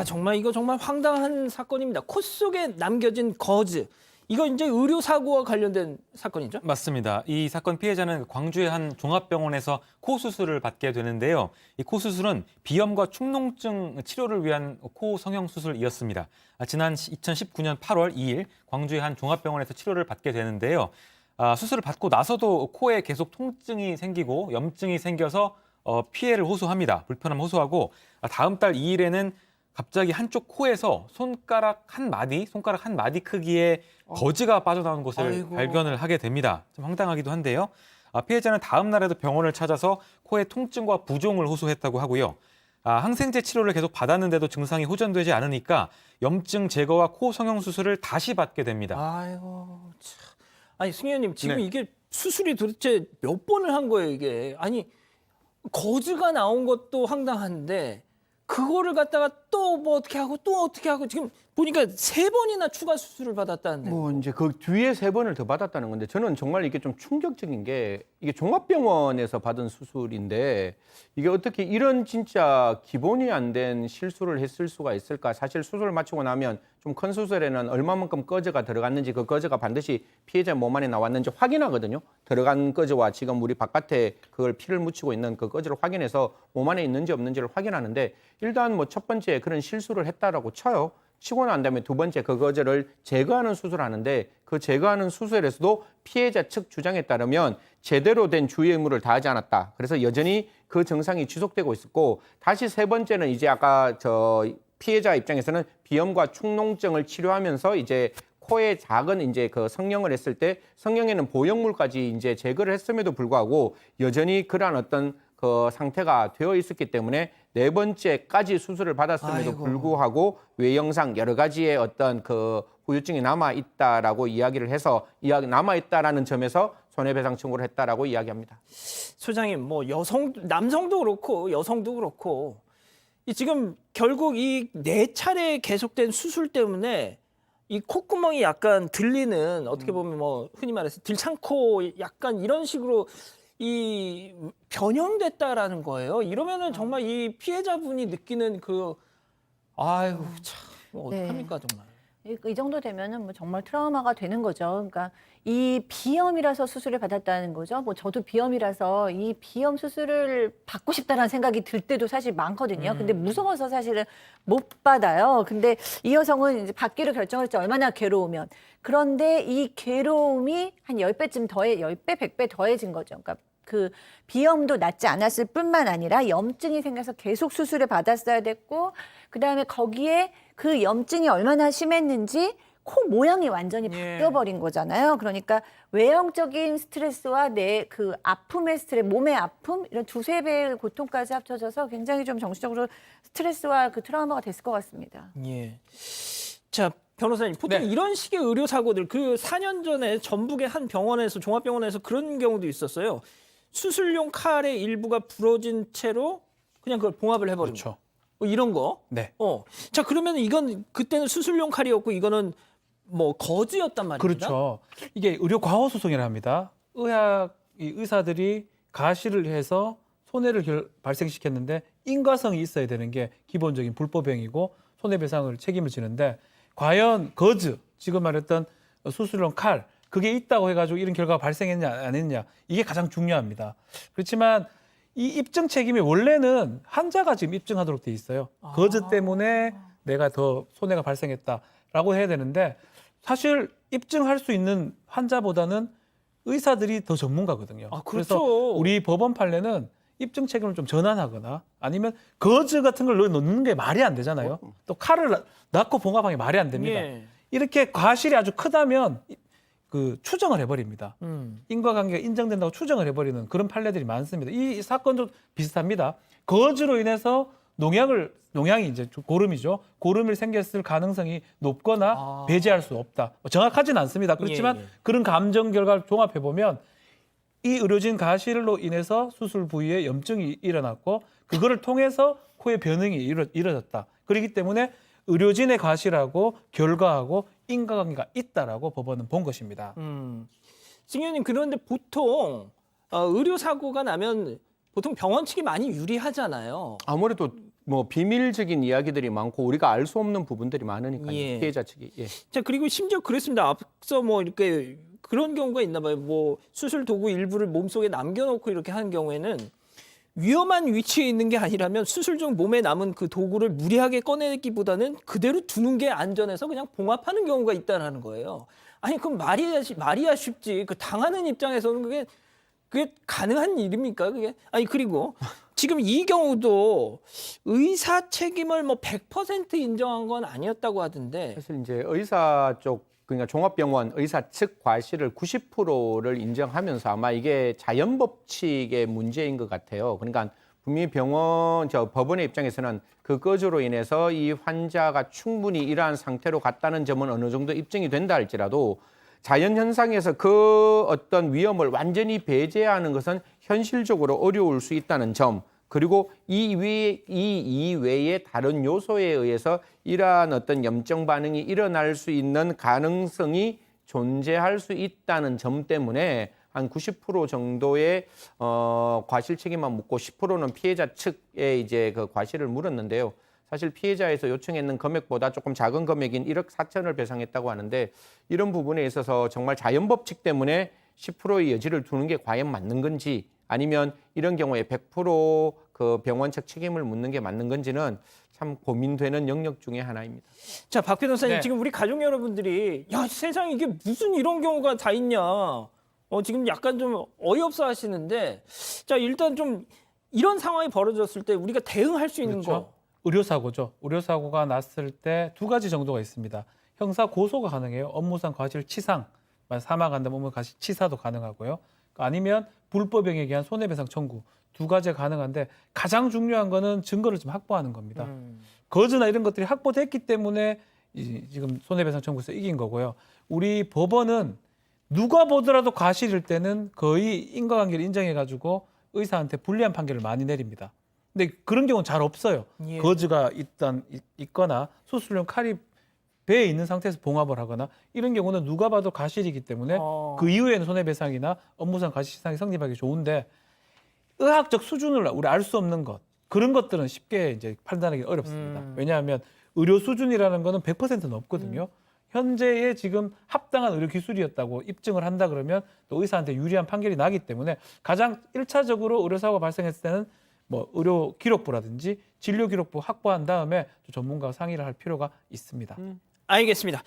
정말 이거 정말 황당한 사건입니다. 코 속에 남겨진 거즈. 이거 이제 의료 사고와 관련된 사건이죠? 맞습니다. 이 사건 피해자는 광주의 한 종합병원에서 코 수술을 받게 되는데요. 이 코 수술은 비염과 축농증 치료를 위한 코 성형 수술이었습니다. 지난 2019년 8월 2일 광주의 한 종합병원에서 치료를 받게 되는데요. 수술을 받고 나서도 코에 계속 통증이 생기고 염증이 생겨서 피해를 호소합니다. 불편함 호소하고 다음 달 2일에는 갑자기 한쪽 코에서 손가락 한 마디 크기의 거즈가 빠져나오는 것을 아이고. 발견을 하게 됩니다. 좀 황당하기도 한데요. 피해자는 다음 날에도 병원을 찾아서 코의 통증과 부종을 호소했다고 하고요. 항생제 치료를 계속 받았는데도 증상이 호전되지 않으니까 염증 제거와 코 성형 수술을 다시 받게 됩니다. 아이고, 참. 아니, 승희 의원님, 지금 네. 이게 수술이 도대체 몇 번을 한 거예요, 이게? 아니, 거즈가 나온 것도 황당한데, 그거를 갖다가 또 뭐 어떻게 하고 또 어떻게 하고 지금 보니까 3번이나 추가 수술을 받았다는데. 뭐 이제 그 뒤에 3번을 더 받았다는 건데 저는 정말 이게 좀 충격적인 게 이게 종합병원에서 받은 수술인데 이게 어떻게 이런 진짜 기본이 안 된 실수를 했을 수가 있을까? 사실 수술을 마치고 나면 좀 큰 수술에는 얼마만큼 거즈가 들어갔는지 그 거즈가 반드시 피해자 몸 안에 나왔는지 확인하거든요. 들어간 거즈와 지금 우리 바깥에 그걸 피를 묻히고 있는 그 거즈를 확인해서 몸 안에 있는지 없는지를 확인하는데 일단 뭐 첫 번째 그런 실수를 했다라고 쳐요. 치고 난 다음에 두 번째 그 거즈를 제거하는 수술을 하는데 그 제거하는 수술에서도 피해자 측 주장에 따르면 제대로 된 주의 의무를 다하지 않았다. 그래서 여전히 그 증상이 지속되고 있었고 다시 세 번째는 이제 아까 피해자 입장에서는 비염과 축농증을 치료하면서 이제 코에 작은 이제 그 성형을 했을 때 성형에는 보형물까지 이제 제거를 했음에도 불구하고 여전히 그러한 어떤 그 상태가 되어 있었기 때문에 네 번째까지 수술을 받았음에도 아이고. 불구하고 외형상 여러 가지의 어떤 그 후유증이 남아 있다라고 이야기를 해서 남아 있다라는 점에서 손해배상 청구를 했다라고 이야기합니다. 소장님, 뭐 남성도 그렇고 여성도 그렇고 이 지금 결국 이 4차례 계속된 수술 때문에 이 콧구멍이 약간 들리는 어떻게 보면 뭐 흔히 말해서 들창코 약간 이런 식으로 이 변형됐다라는 거예요. 이러면은 정말 이 피해자분이 느끼는 아이고 참 어떡합니까 정말. 이 정도 되면은 뭐 정말 트라우마가 되는 거죠. 그러니까 이 비염이라서 수술을 받았다는 거죠. 뭐 저도 비염이라서 이 비염 수술을 받고 싶다라는 생각이 들 때도 사실 많거든요. 근데 무서워서 사실은 못 받아요. 근데 이 여성은 이제 받기로 결정했죠. 얼마나 괴로우면. 그런데 이 괴로움이 한 10배쯤 10배, 100배 더해진 거죠. 그러니까 그 비염도 낫지 않았을 뿐만 아니라 염증이 생겨서 계속 수술을 받았어야 됐고 그다음에 거기에 그 염증이 얼마나 심했는지 코 모양이 완전히 바뀌어버린 거잖아요. 그러니까 외형적인 스트레스와 내 그 아픔의 스트레스, 몸의 아픔 이런 2~3배의 고통까지 합쳐져서 굉장히 좀 정신적으로 스트레스와 그 트라우마가 됐을 것 같습니다. 예. 자, 변호사님, 보통 네. 이런 식의 의료 사고들 4년 전에 전북의 한 병원에서 종합병원에서 그런 경우도 있었어요. 수술용 칼의 일부가 부러진 채로 그냥 그걸 봉합을 해버린 그렇죠. 거. 뭐 이런 거. 네. 자, 그러면 이건 그때는 수술용 칼이었고 이거는 뭐 거즈였단 말입니다. 그렇죠. 이게 의료 과호 소송이라 합니다. 의사들이 가시를 해서 손해를 발생시켰는데 인과성이 있어야 되는 게 기본적인 불법행위고 손해배상을 책임을 지는데 과연 거즈, 지금 말했던 수술용 칼, 그게 있다고 해가지고 이런 결과가 발생했냐 안 했냐 이게 가장 중요합니다. 그렇지만 이 입증 책임이 원래는 환자가 지금 입증하도록 돼 있어요. 거즈 때문에 내가 더 손해가 발생했다라고 해야 되는데 사실 입증할 수 있는 환자보다는 의사들이 더 전문가거든요. 그렇죠. 그래서 우리 법원 판례는 입증 책임을 좀 전환하거나 아니면 거즈 같은 걸 넣는 게 말이 안 되잖아요. 또 칼을 낳고 봉합하는 게 말이 안 됩니다. 예. 이렇게 과실이 아주 크다면 그 추정을 해버립니다. 인과관계가 인정된다고 추정을 해버리는 그런 판례들이 많습니다. 이 사건도 비슷합니다. 거즈로 인해서 농양이 이제 고름이죠. 고름이 생겼을 가능성이 높거나 배제할 수 없다. 정확하진 않습니다. 그렇지만 예. 그런 감정 결과를 종합해 보면 이 의료진 가실로 인해서 수술 부위에 염증이 일어났고 그거를 통해서 코의 변형이 이루어졌다. 그렇기 때문에 의료진의 과실하고 결과하고 인과관계가 있다라고 법원은 본 것입니다. 승 의원님, 그런데 보통 의료 사고가 나면 보통 병원 측이 많이 유리하잖아요. 아무래도 뭐 비밀적인 이야기들이 많고 우리가 알 수 없는 부분들이 많으니까요. 예. 피해자 측이. 예. 자, 그리고 심지어 그랬습니다. 앞서 뭐 이렇게 그런 경우가 있나 봐요. 뭐 수술 도구 일부를 몸속에 남겨놓고 이렇게 하는 경우에는 위험한 위치에 있는 게 아니라면 수술 중 몸에 남은 그 도구를 무리하게 꺼내기보다는 그대로 두는 게 안전해서 그냥 봉합하는 경우가 있다는 거예요. 아니 그럼 말이야 쉽지. 그 당하는 입장에서는 그게 가능한 일입니까? 그게 아니 그리고 지금 이 경우도 의사 책임을 뭐 100% 인정한 건 아니었다고 하던데. 사실 이제 의사 쪽 그러니까 종합병원 의사 측 과실을 90%를 인정하면서 아마 이게 자연 법칙의 문제인 것 같아요. 그러니까 분명히 법원의 입장에서는 그 거주로 인해서 이 환자가 충분히 이러한 상태로 갔다는 점은 어느 정도 입증이 된다 할지라도 자연 현상에서 그 어떤 위험을 완전히 배제하는 것은 현실적으로 어려울 수 있다는 점. 그리고 이 이외의 다른 요소에 의해서 이러한 어떤 염증 반응이 일어날 수 있는 가능성이 존재할 수 있다는 점 때문에 한 90% 정도의 과실 책임만 묻고 10%는 피해자 측에 이제 그 과실을 물었는데요. 사실 피해자에서 요청했는 금액보다 조금 작은 금액인 1억 4천을 배상했다고 하는데 이런 부분에 있어서 정말 자연 법칙 때문에 10%의 여지를 두는 게 과연 맞는 건지 아니면 이런 경우에 100%그 병원 측 책임을 묻는 게 맞는 건지는 참 고민되는 영역 중에 하나입니다. 자, 박 변호사님, 네. 지금 우리 가족 여러분들이 야, 세상에 이게 무슨 이런 경우가 다 있냐. 지금 약간 좀 어이없어 하시는데 자, 일단 좀 이런 상황이 벌어졌을 때 우리가 대응할 수 있는 그렇죠. 거. 의료사고죠. 의료사고가 났을 때 두 가지 정도가 있습니다. 형사 고소가 가능해요. 업무상 과실치상, 사망한다면 업무상 과실치사도 가능하고요. 아니면 불법행위에 의한 손해배상 청구 두 가지가 가능한데 가장 중요한 거는 증거를 좀 확보하는 겁니다. 거즈나 이런 것들이 확보됐기 때문에 지금 손해배상 청구에서 이긴 거고요. 우리 법원은 누가 보더라도 과실일 때는 거의 인과관계를 인정해가지고 의사한테 불리한 판결을 많이 내립니다. 근데 그런 경우는 잘 없어요. 예. 거즈가 있거나 수술용 칼이 배에 있는 상태에서 봉합을 하거나 이런 경우는 누가 봐도 과실이기 때문에 그 이후에는 손해배상이나 업무상 과실치상이 성립하기 좋은데 의학적 수준을 우리 알 수 없는 것 그런 것들은 쉽게 이제 판단하기 어렵습니다. 왜냐하면 의료 수준이라는 거는 100%는 없거든요. 현재의 지금 합당한 의료 기술이었다고 입증을 한다 그러면 또 의사한테 유리한 판결이 나기 때문에 가장 1차적으로 의료사고가 발생했을 때는 뭐 의료 기록부라든지 진료 기록부 확보한 다음에 또 전문가와 상의를 할 필요가 있습니다. 알겠습니다.